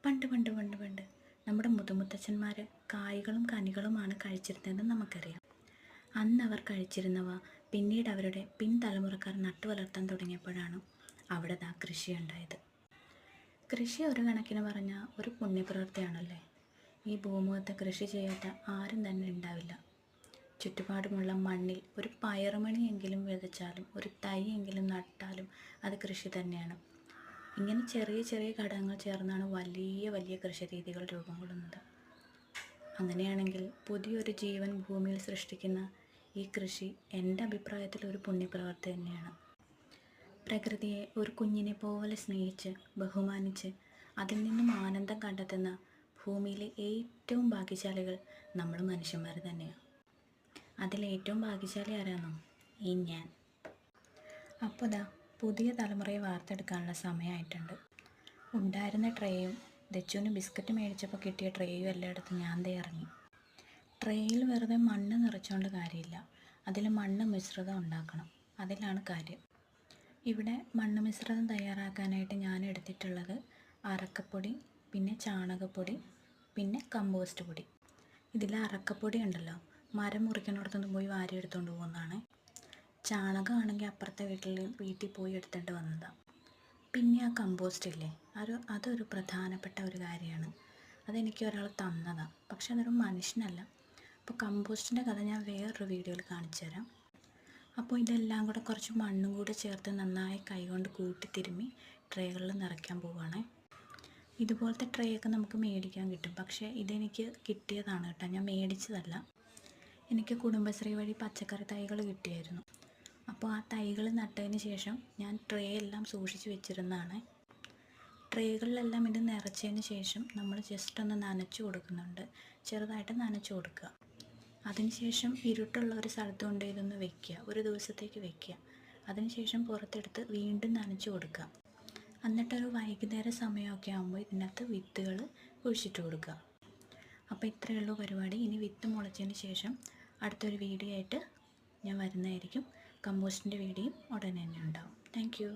പണ്ട് പണ്ട് പണ്ട് പണ്ട് നമ്മുടെ മുതുമുത്തച്ഛന്മാർ കായ്കളും കനികളുമാണ് കഴിച്ചിരുന്നതെന്ന് നമുക്കറിയാം. അന്ന് അവർ കഴിച്ചിരുന്നവ പിന്നീട് അവരുടെ പിൻതലമുറക്കാർ നട്ടു വളർത്താൻ തുടങ്ങിയപ്പോഴാണ് അവിടെ കൃഷി ഉണ്ടായത്. കൃഷി ഒരു കണക്കിന് പറഞ്ഞാൽ ഒരു പുണ്യപ്രവൃത്തിയാണല്ലേ. ഈ ഭൂമുഖത്ത് കൃഷി ചെയ്യാത്ത ആരും തന്നെ ഉണ്ടാവില്ല. ചുറ്റുപാടുമുള്ള മണ്ണിൽ ഒരു പയറുമണിയെങ്കിലും വിതച്ചാലും ഒരു തൈയെങ്കിലും നട്ടാലും അത് കൃഷി തന്നെയാണ്. ഇങ്ങനെ ചെറിയ ചെറിയ ഘടകങ്ങൾ ചേർന്നാണ് വലിയ വലിയ കൃഷിരീതികൾ രൂപം കൊള്ളുന്നത്. അങ്ങനെയാണെങ്കിൽ പുതിയൊരു ജീവൻ ഭൂമിയിൽ സൃഷ്ടിക്കുന്ന ഈ കൃഷി എൻ്റെ അഭിപ്രായത്തിൽ ഒരു പുണ്യപ്രവൃത്തി തന്നെയാണ്. പ്രകൃതിയെ ഒരു കുഞ്ഞിനെ പോലെ സ്നേഹിച്ച് ബഹുമാനിച്ച് അതിൽ നിന്നും ആനന്ദം കണ്ടെത്തുന്ന ഭൂമിയിലെ ഏറ്റവും ഭാഗ്യശാലികൾ നമ്മൾ മനുഷ്യന്മാർ തന്നെയാണ്. അതിലേറ്റവും ഭാഗ്യശാലി ആരാണോ? ഈ ഞാൻ. അപ്പോൾ പുതിയ തലമുറയെ വാർത്തെടുക്കാനുള്ള സമയമായിട്ടുണ്ട്. ഉണ്ടായിരുന്ന ട്രേയും ദച്ചുവിന് ബിസ്ക്കറ്റ് മേടിച്ചപ്പോൾ കിട്ടിയ ട്രേയും എല്ലായിടത്തും ഞാൻ ഇറങ്ങി. ട്രേയിൽ വെറുതെ മണ്ണ് നിറച്ചുകൊണ്ട് കാര്യമില്ല, അതിൽ മണ്ണ് മിശ്രിതം ഉണ്ടാക്കണം. അതിലാണ് കാര്യം. ഇവിടെ മണ്ണ് മിശ്രിതം തയ്യാറാക്കാനായിട്ട് ഞാൻ എടുത്തിട്ടുള്ളത് അറക്കപ്പൊടി, പിന്നെ ചാണകപ്പൊടി, പിന്നെ കമ്പോസ്റ്റ് പൊടി. ഇതിൽ അറക്കപ്പൊടി ഉണ്ടല്ലോ, മരം മുറിക്കുന്നിടത്തൊന്നും പോയി വാരി എടുത്തുകൊണ്ട് പോകുന്നതാണ്. ചാണകമാണെങ്കിൽ അപ്പുറത്തെ വീട്ടിൽ പോയി എടുത്തിട്ട് വന്നതാണ്. പിന്നെ ആ കമ്പോസ്റ്റ് ഇല്ലേ, അതൊരു പ്രധാനപ്പെട്ട ഒരു കാര്യമാണ്. അതെനിക്ക് ഒരാൾ തന്നതാണ്, പക്ഷെ അതൊരു മനുഷ്യനല്ല. അപ്പോൾ കമ്പോസ്റ്റിൻ്റെ കഥ ഞാൻ വേറൊരു വീഡിയോയിൽ കാണിച്ചു തരാം. അപ്പോൾ ഇതെല്ലാം കൂടെ കുറച്ച് മണ്ണും കൂടെ ചേർത്ത് നന്നായി കൈകൊണ്ട് കൂട്ടി തിരുമ്മി ട്രേകളിൽ നിറയ്ക്കാൻ പോവുകയാണ്. ഇതുപോലത്തെ ട്രേ ഒക്കെ നമുക്ക് മേടിക്കാൻ കിട്ടും, പക്ഷേ ഇതെനിക്ക് കിട്ടിയതാണ് കേട്ടോ, ഞാൻ മേടിച്ചതല്ല. എനിക്ക് കുടുംബശ്രീ വഴി പച്ചക്കറി തൈകൾ കിട്ടിയായിരുന്നു. അപ്പോൾ ആ തൈകൾ നട്ടതിന് ശേഷം ഞാൻ ട്രേ എല്ലാം സൂക്ഷിച്ച് വെച്ചിരുന്നതാണ്. ട്രേകളിലെല്ലാം ഇത് നിറച്ചതിന് ശേഷം നമ്മൾ ജസ്റ്റ് ഒന്ന് നനച്ചു കൊടുക്കുന്നുണ്ട്, ചെറുതായിട്ട് നനച്ചു കൊടുക്കുക. അതിനുശേഷം ഇരുട്ടുള്ള ഒരു സ്ഥലത്ത് കൊണ്ട് ഇതൊന്ന് വെക്കുക, ഒരു ദിവസത്തേക്ക് വെക്കുക. അതിനുശേഷം പുറത്തെടുത്ത് വീണ്ടും നനച്ചു കൊടുക്കുക. എന്നിട്ടൊരു വൈകുന്നേര സമയമൊക്കെ ആകുമ്പോൾ ഇതിനകത്ത് വിത്തുകൾ കുഴിച്ചിട്ട് കൊടുക്കുക. അപ്പോൾ ഇത്രയേ ഉള്ളൂ പരിപാടി. ഇനി വിത്ത് മുളച്ചതിന് ശേഷം അടുത്തൊരു വീഡിയോ ആയിട്ട് ഞാൻ വരുന്നതായിരിക്കും. കമ്പോസ്റ്റിൻ്റെ വീഡിയോ ഉടനെ തന്നെ ഉണ്ടാവും. Thank you.